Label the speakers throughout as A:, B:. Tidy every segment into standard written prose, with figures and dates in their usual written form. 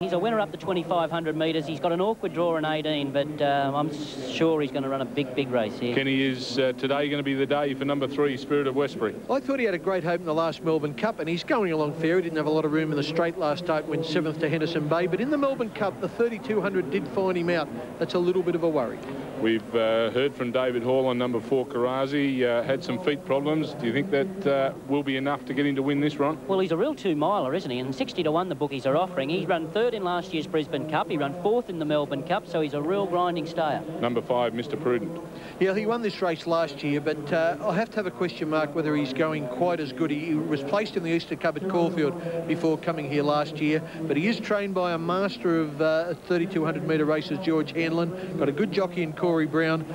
A: He's a winner up to 2,500 metres. He's got an awkward draw in 18, but I'm sure he's going to run a big race here.
B: Kenny, is today going to be the day for number 3, Spirit of Westbury?
C: I thought he had a great hope in the last Melbourne Cup, and he's going along fair. He didn't have a lot of room in the straight last start, went 7th to Henderson Bay, but in the Melbourne Cup, the 3,200 did find him out. That's a little bit of a worry.
B: We've heard from David Hall on number 4, Karasi. Had some feet problems. Do you think that will be enough to get him to win this, Ron?
A: Well, he's a real two-miler, isn't he? And 60 to 1 the bookies are offering. He's run 3rd in last year's Brisbane Cup. He ran 4th in the Melbourne Cup, so he's a real grinding stayer.
B: Number 5, Mr. Prudent.
C: Yeah, he won this race last year, but I have to have a question mark whether he's going quite as good. He was placed in the Easter Cup at Caulfield before coming here last year, but he is trained by a master of 3,200 metre races, George Hanlon. Got a good jockey in Corey Brown.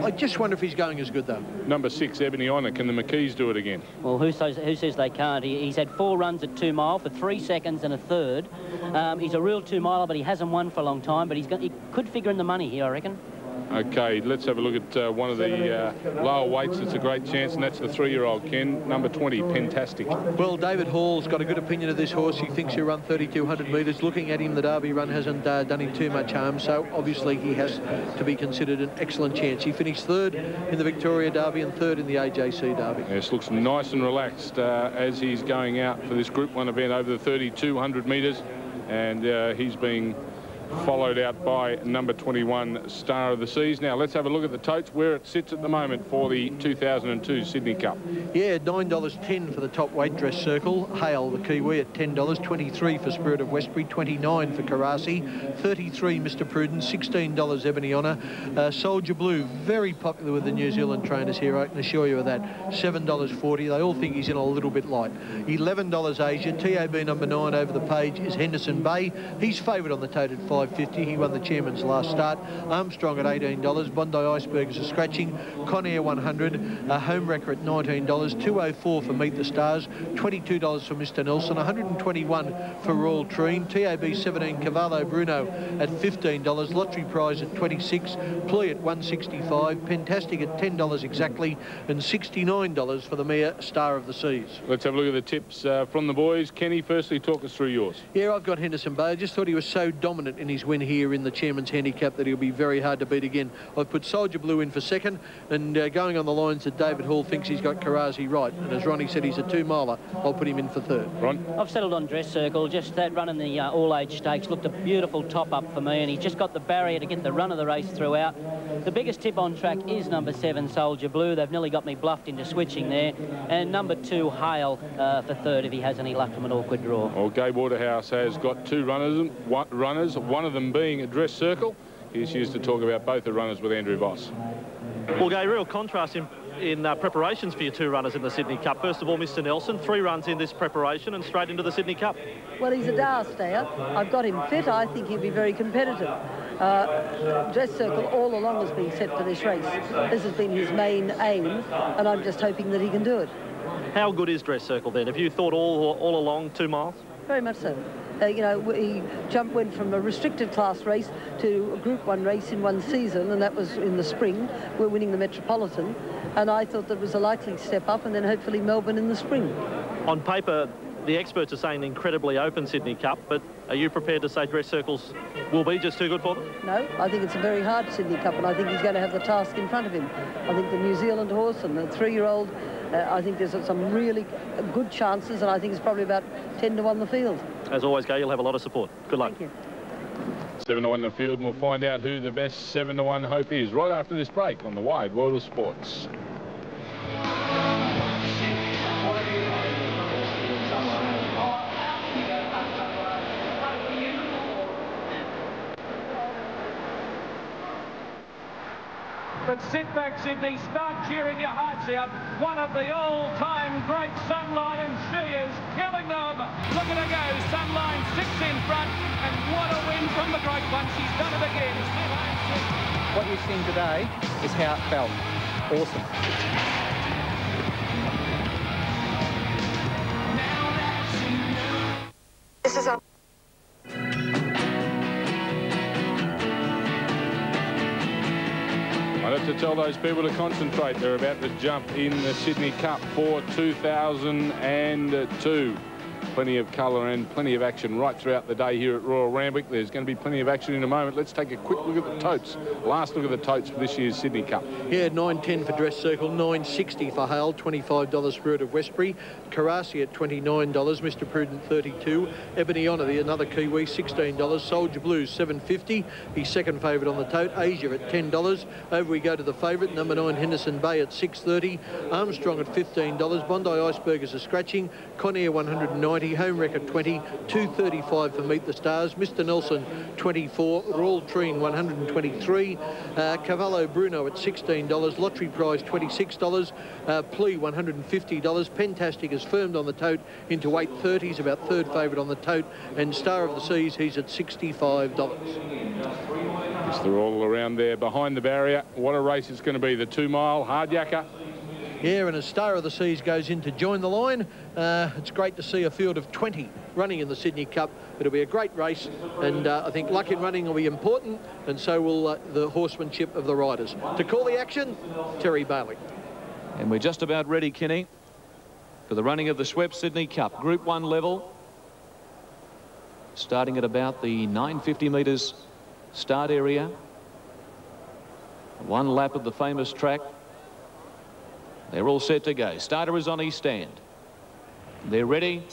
C: I just wonder if he's going as good, though.
B: Number 6, Ebony Honor. Can the McKees do it again?
A: Well, who says they can't? He's had 4 runs at 2 mile for 3 seconds and a third. He's a real 2-miler, but he hasn't won for a long time. But he could figure in the money here, I reckon.
B: Okay, let's have a look at one of the lower weights. It's a great chance, and that's the 3-year-old, Ken. Number 20, Fantastic.
C: Well, David Hall's got a good opinion of this horse. He thinks he'll run 3,200 metres. Looking at him, the Derby run hasn't done him too much harm, so obviously he has to be considered an excellent chance. He finished 3rd in the Victoria Derby and 3rd in the AJC Derby.
B: Yes, looks nice and relaxed as he's going out for this Group 1 event over the 3,200 metres, and he's being followed out by number 21, Star of the Seas. Now, let's have a look at the totes, where it sits at the moment for the 2002 Sydney Cup.
C: Yeah, $9.10 for the top weight, Dress Circle. Hale, the Kiwi, at $10. 23 for Spirit of Westbury. 29 for Karasi. 33, Mr. Prudent. $16, Ebony Honor. Soldier Blue, very popular with the New Zealand trainers here, I can assure you of that. $7.40. They all think he's in a little bit light. $11 Asia. TAB number 9 over the page is Henderson Bay. He's favoured on the tote at $5.50. He won the Chairman's last start. Armstrong at $18. Bondi Iceberg is a scratching. Conair 100. Home Wrecker at $19. $2.04 for Meet the Stars. $22 for Mr. Nelson. $121 for Royal Tream. TAB 17 Cavallo Bruno at $15. Lottery Prize at $26. Plea at $165. Fantastic at $10 exactly. And $69 for the mare Star of the Seas.
B: Let's have a look at the tips from the boys. Kenny, firstly, talk us through yours.
C: Yeah, I've got Henderson Bay. I just thought he was so dominant in his win here in the Chairman's Handicap that he'll be very hard to beat again. I've put Soldier Blue in for 2nd, and going on the lines that David Hall thinks he's got Karasi right, and as Ronnie said, he's a 2-miler. I'll put him in for 3rd.
B: Ron?
A: I've settled on Dress Circle. Just that run in the all-age stakes looked a beautiful top-up for me, and he's just got the barrier to get the run of the race throughout. The biggest tip on track is number 7, Soldier Blue. They've nearly got me bluffed into switching there. And number 2, Hale, for 3rd if he has any luck from an awkward draw.
B: Well, Gabe Waterhouse has got 2 runners, one of them being a Dress Circle. He's used to talk about both the runners with Andrew Voss.
D: Well, Gay, real contrast in preparations for your 2 runners in the Sydney Cup. First of all, Mr. Nelson, 3 runs in this preparation and straight into the Sydney Cup.
E: Well, he's a Dow stayer. I've got him fit. I think he'll be very competitive. Dress Circle all along has been set for this race. This has been his main aim, and I'm just hoping that he can do it.
D: How good is Dress Circle then? Have you thought all along 2 miles?
E: Very much so. You know, he went from a restricted class race to a Group 1 race in 1 season, and that was in the spring. We're winning the Metropolitan, and I thought that was a likely step up, and then hopefully Melbourne in the spring.
D: On paper, the experts are saying incredibly open Sydney Cup, but are you prepared to say Dress Circles will be just too good for them?
E: No, I think it's a very hard Sydney Cup, and I think he's going to have the task in front of him. I think the New Zealand horse and the 3-year-old, I think there's some really good chances, and I think it's probably about 10 to 1 the field.
D: As always, Gay, you'll have a lot of support. Good luck.
E: Thank you.
B: 7 to 1 the field, and we'll find out who the best 7 to 1 hope is right after this break on the Wide World of Sports.
F: But sit back, Sydney, start cheering your hearts out. One of the all-time great Sunline, and she is killing them. Look at her go, Sunline 6 in front, and what a win from the great one. She's done it again.
G: What you've seen today is how it felt. Awesome.
H: This is a
B: I have to tell those people to concentrate. They're about to jump in the Sydney Cup for 2002. Plenty of colour and plenty of action right throughout the day here at Royal Randwick. There's going to be plenty of action in a moment. Let's take a quick look at the totes. Last look at the totes for this year's Sydney Cup.
C: Yeah, $9.10 for Dress Circle, $9.60 for Hale, $25 Spirit of Westbury, Karasi at $29, Mr Prudent $32, Ebony Honour, another Kiwi, $16, Soldier Blues $7.50, his second favourite on the tote, Asia at $10. Over we go to the favourite, number 9 Henderson Bay at $6.30, Armstrong at $15, Bondi Iceberg is a scratching, Conair $190, Home Wreck at $20, $2.35 for Meet the Stars, Mr Nelson $24, Royal Treen $123, Cavallo Bruno at $16, Lottery Prize $26, Plea $150, Pentastic is firmed on the tote into 8.30s, about third favourite on the tote, and Star of the Seas, he's at $65.
B: Yes, they're all around there behind the barrier. What a race it's going to be. The 2 mile hard yakka.
C: Yeah, and as Star of the Seas goes in to join the line, it's great to see a field of 20 running in the Sydney Cup. It'll be a great race, and I think luck in running will be important, and so will the horsemanship of the riders. To call the action, Terry Bailey.
H: And we're just about ready, Kenny, for the running of the Schweppes Sydney Cup. Group 1 level, starting at about the 950 metres start area. 1 lap of the famous track. They're all set to go. Starter is on his stand. They're ready.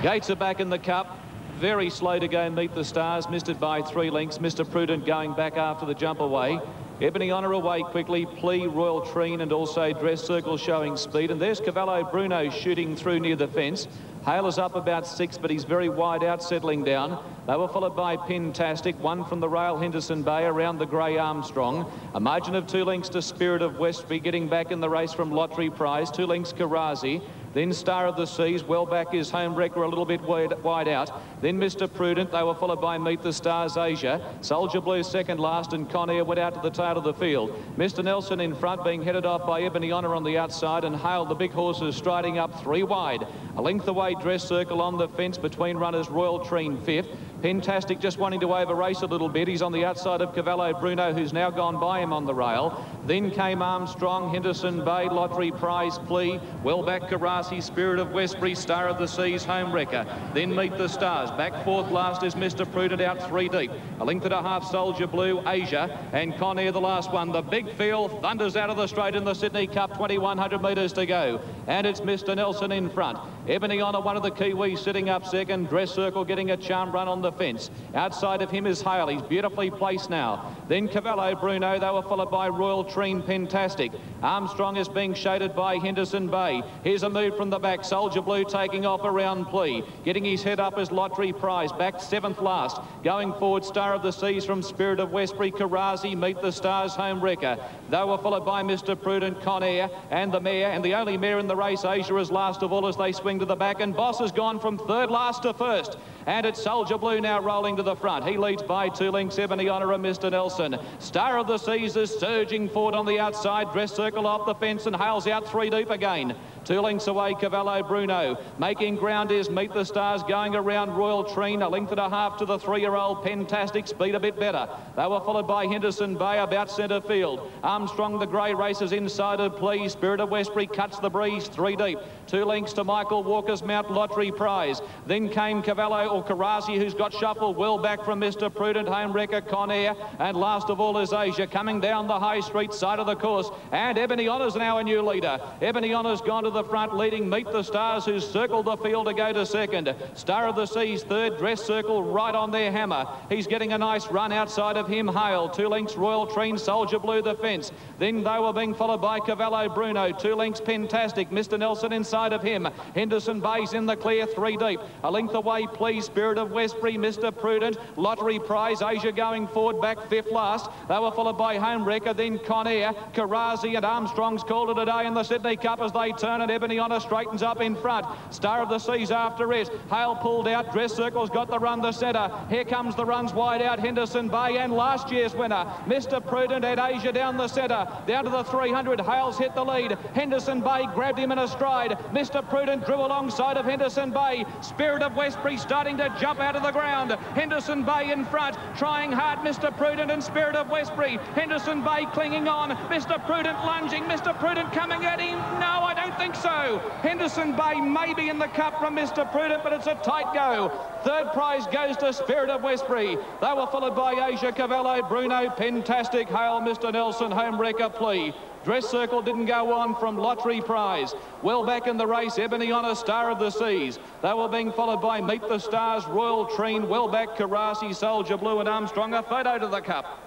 H: Gates are back in the cup. Very slow to go Meet the Stars. Missed it by 3 lengths. Mr Prudent going back after the jump away. Ebony Honour away quickly. Plea, Royal Treen and also Dress Circle showing speed. And there's Cavallo Bruno shooting through near the fence. Hale is up about 6, but he's very wide out, settling down. They were followed by Pentastic, 1 from the rail, Henderson Bay, around the grey Armstrong. A margin of 2 lengths to Spirit of Westbury, getting back in the race from Lottery Prize. 2 lengths Karasi. Then Star of the Seas, well back is Home Wrecker, a little bit wide out. Then Mr Prudent, they were followed by Meet the Stars Asia. Soldier Blue second last, and Conair went out to the tail of the field. Mr Nelson in front, being headed off by Ebony Honour on the outside, and Hale, the big horses, striding up 3 wide. A length away, Dress Circle on the fence between runners, Royal Treen 5th. Pentastic just wanting to over race a little bit. He's on the outside of Cavallo Bruno, who's now gone by him on the rail. Then came Armstrong, Henderson Bay, Lottery Prize, Plea, well back Karasi, Spirit of Westbury, Star of the Seas, Home Wrecker. Then Meet the Stars. Back 4th last is Mr Prudent, out 3 deep. A length and a half, Soldier Blue, Asia, and Conair the last one. The big field thunders out of the straight in the Sydney Cup, 2,100 metres to go. And it's Mr Nelson in front. Ebony Honour, one of the Kiwis, sitting up second. Dress Circle getting a charm run on the fence. Outside of him is Hale. He's beautifully placed now. Then Cavallo Bruno. They were followed by Royal Treen, Pentastic. Armstrong is being shaded by Henderson Bay. Here's a move from the back. Soldier Blue taking off around Plea. Getting his head up as Lottery Prize. Back 7th last. Going forward, Star of the Seas from Spirit of Westbury. Karasi, Meet the Stars, Home Wrecker. They were followed by Mr Prudent, Conair, and the mare. And the only mare in the race, Asia, is last of all as they swing to the back. And Boss has gone from 3rd last to 1st. And it's Soldier Blue now rolling to the front. He leads by 2 lengths, Ebony Honour and Mr Nelson. Star of the Seas is surging forward on the outside. Dress Circle off the fence and Hale's out 3 deep again. 2 lengths away, Cavallo Bruno. Making ground is Meet the Stars, going around Royal Treen. A length and a half to the 3-year-old Pentastic. Speed a bit better. They were followed by Henderson Bay about centre field. Armstrong, the grey races inside of Plea. Spirit of Westbury cuts the breeze 3 deep. 2 lengths to Michael Walker's Mount Lottery Prize. Then came Cavallo or Karasi, who's got shuffled well back from Mr Prudent, Home Wrecker, Conair. And last of all is Asia, coming down the High Street side of the course. And Ebony Honour's now a new leader. Ebony Honour's gone to the front, leading Meet the Stars, who's circled the field to go to second. Star of the Seas third, Dress Circle right on their hammer. He's getting a nice run outside of him. Hale, 2 lengths Royal Treen, Soldier Blue the fence. Then they were being followed by Cavallo Bruno, 2 lengths Pentastic, Mr Nelson inside of him. Henderson Bay's in the clear, 3 deep. A length away, Please, Spirit of Westbury, Mr Prudent, Lottery Prize, Asia going forward, back 5th last. They were followed by Home Wrecker, then Conair, Karasi and Armstrong's called it a day in the Sydney Cup as they turn, and Ebony Honour straightens up in front. Star of the Seas after it. Hale pulled out. Dress Circle's got the run the centre. Here comes the runs wide out. Henderson Bay and last year's winner, Mr Prudent, and Asia down the centre. Down to the 300. Hale's hit the lead. Henderson Bay grabbed him in a stride. Mr Prudent drew alongside of Henderson Bay. Spirit of Westbury starting to jump out of the ground. Henderson Bay in front, trying hard. Mr Prudent and Spirit of Westbury. Henderson Bay clinging on. Mr Prudent lunging. Mr Prudent coming at him. No, I don't
F: think so. Henderson Bay may be in the cup from Mr. Prudent, but it's a tight go. Third prize goes to Spirit of Westbury. They were followed by Asia Cavallo, Bruno, Pentastic, Hale, Mr. Nelson, Home Wrecker, Plea. Dress Circle didn't go on from Lottery Prize. Well back in the race, Ebony Honor, Star of the Seas. They were being followed by Meet the Stars, Royal Treen, well back Karasi, Soldier Blue and Armstrong. A photo to the cup.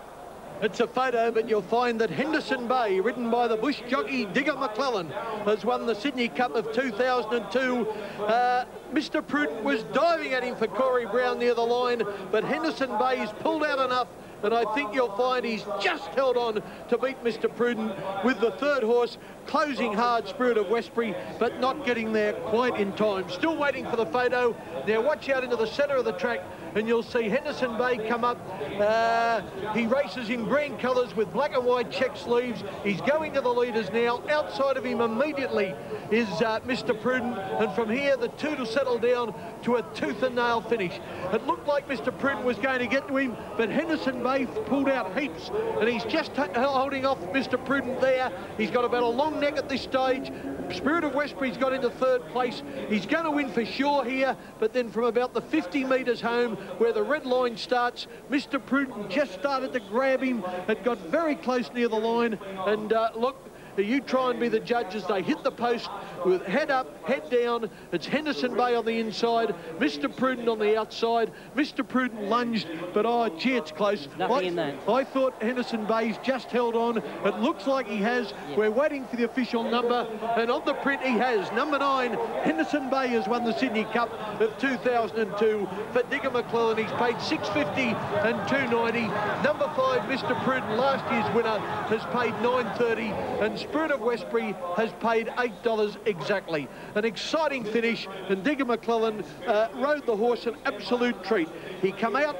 C: It's a photo, but you'll find that Henderson Bay, ridden by the bush jockey Digger McClellan, has won the Sydney Cup of 2002. Mr. Prudent was diving at him for Corey Brown near the line, but Henderson Bay's pulled out enough, and I think you'll find he's just held on to beat Mr. Prudent with the third horse closing hard, Spirit of Westbury, but not getting there quite in time. Still waiting for the photo. Now watch out into the centre of the track, and you'll see Henderson Bay come up. He races in green colours with black and white check sleeves. He's going to the leaders now. Outside of him immediately is Mr. Prudent, and from here the two to settle down to a tooth and nail finish. It looked like Mr. Prudent was going to get to him, but Henderson Bay pulled out heaps, and he's just holding off Mr. Prudent there. He's got about a long neck at this stage. Spirit of Westbury's got into third place. He's going to win for sure here, but then from about the 50 metres home, where the red line starts, Mr. Prudent just started to grab him. It got very close near the line, and look, you try and be the judge as they hit the post with head up, head down. It's Henderson Bay on the inside, Mr. Prudent on the outside. Mr. Prudent lunged, but oh, gee, it's close.
A: Nothing in that.
C: I thought Henderson Bay's just held on. It looks like he has.
A: Yeah.
C: We're waiting for the official number, and on the print he has. Number 9, Henderson Bay has won the Sydney Cup of 2002. For Digger McClellan, he's paid $6.50 and $2.90. Number 5, Mr. Prudent, last year's winner, has paid $9.30, and Spirit of Westbury has paid $8 exactly. An exciting finish, and Digger McClellan rode the horse an absolute treat. He come out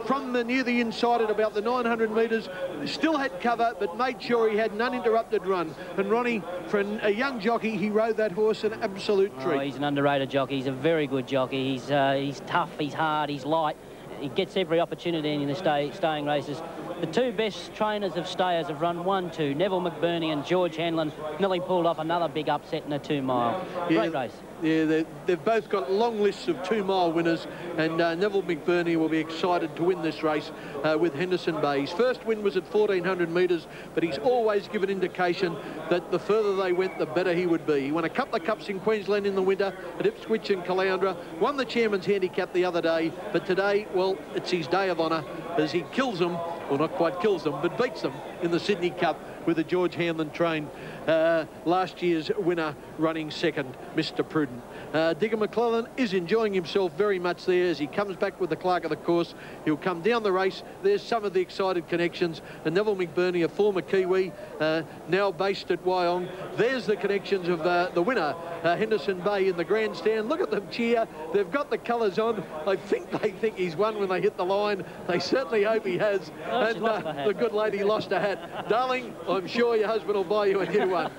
C: from near the inside at about the 900 metres, still had cover, but made sure he had an uninterrupted run. And Ronnie, for a young jockey, he rode that horse an absolute treat.
A: Oh, he's an underrated jockey. He's a very good jockey. He's tough, he's hard, he's light. He gets every opportunity in the staying races. The two best trainers of stayers have run 1-2. Neville McBurney and George Hanlon nearly pulled off another big upset in a 2-mile. Great race.
C: Yeah, they've both got long lists of 2-mile winners, and Neville McBurney will be excited to win this race with Henderson Bay. His first win was at 1,400 metres, but he's always given indication that the further they went, the better he would be. He won a couple of cups in Queensland in the winter at Ipswich and Caloundra, won the Chairman's Handicap the other day, but today, well, it's his day of honour as he kills them, well, not quite kills them, but beats them in the Sydney Cup with the George Hanlon train. Last year's winner running second, Mr. Prudent. Digger McClellan is enjoying himself very much there as he comes back with the clerk of the course. He'll come down the race. There's some of the excited connections. And Neville McBurney, a former Kiwi, now based at Wyong. There's the connections of the winner, Henderson Bay, in the grandstand. Look at them cheer. They've got the colours on. I think they think he's won when they hit the line. They certainly hope he has.
A: Oh,
C: and the good lady lost a hat. Darling, I'm sure your husband will buy you a new one.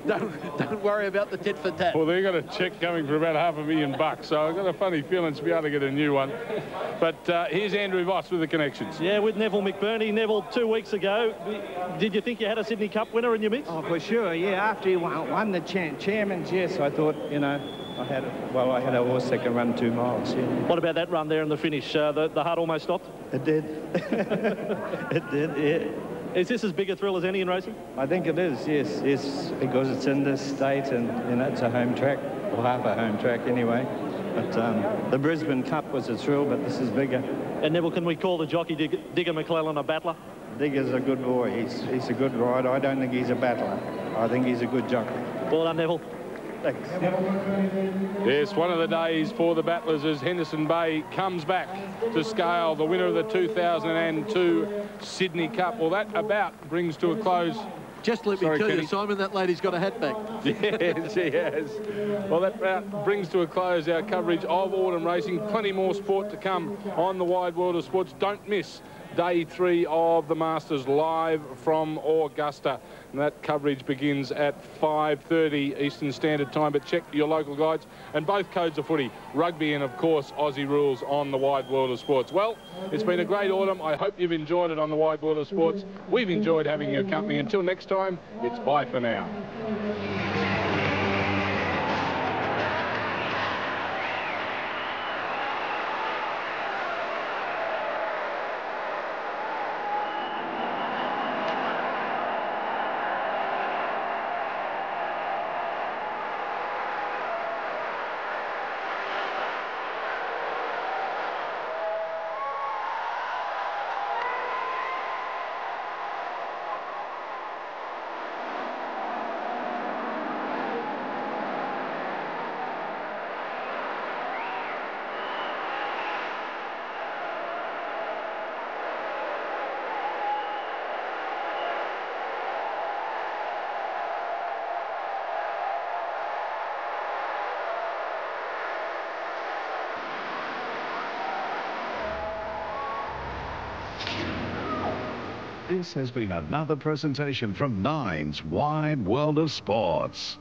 C: Don't worry about the tit for tat.
B: Well, they've got a cheque coming for about $500,000, so I've got a funny feeling to be able to get a new one. But here's Andrew Voss with the connections.
D: Yeah, with Neville McBurney. Neville, 2 weeks ago, did you think you had a Sydney Cup winner in your mix?
I: Oh, for sure, yeah. After he won the Chairman's, yes, I thought, you know, I had a horse that can run 2 miles, yeah.
D: What about that run there in the finish? The heart almost stopped?
I: It did. It did, yeah.
D: Is this as big a thrill as any in racing?
I: I think it is, yes, because it's in this state and, you know, it's a home track, or half a home track anyway. But the Brisbane Cup was a thrill, but this is bigger.
D: And Neville, can we call the jockey Digger McClellan a battler?
I: Digger's a good boy. He's a good rider. I don't think he's a battler. I think he's a good jockey.
D: Well done, Neville.
I: Thanks.
B: Yes, one of the days for the battlers as Henderson Bay comes back to scale, the winner of the 2002 Sydney Cup. Well, that about brings to a close.
C: Just let me tell you, Simon, that lady's got a hat back.
B: Yes, she has. Well, that about brings to a close our coverage of autumn racing. Plenty more sport to come on the Wide World of Sports. Don't miss Day 3 of the Masters live from Augusta. And that coverage begins at 5:30 Eastern Standard Time. But check your local guides and both codes of footy, rugby and, of course, Aussie rules on the Wide World of Sports. Well, it's been a great autumn. I hope you've enjoyed it on the Wide World of Sports. We've enjoyed having your company. Until next time, it's bye for now.
J: This has been another presentation from Nine's Wide World of Sports.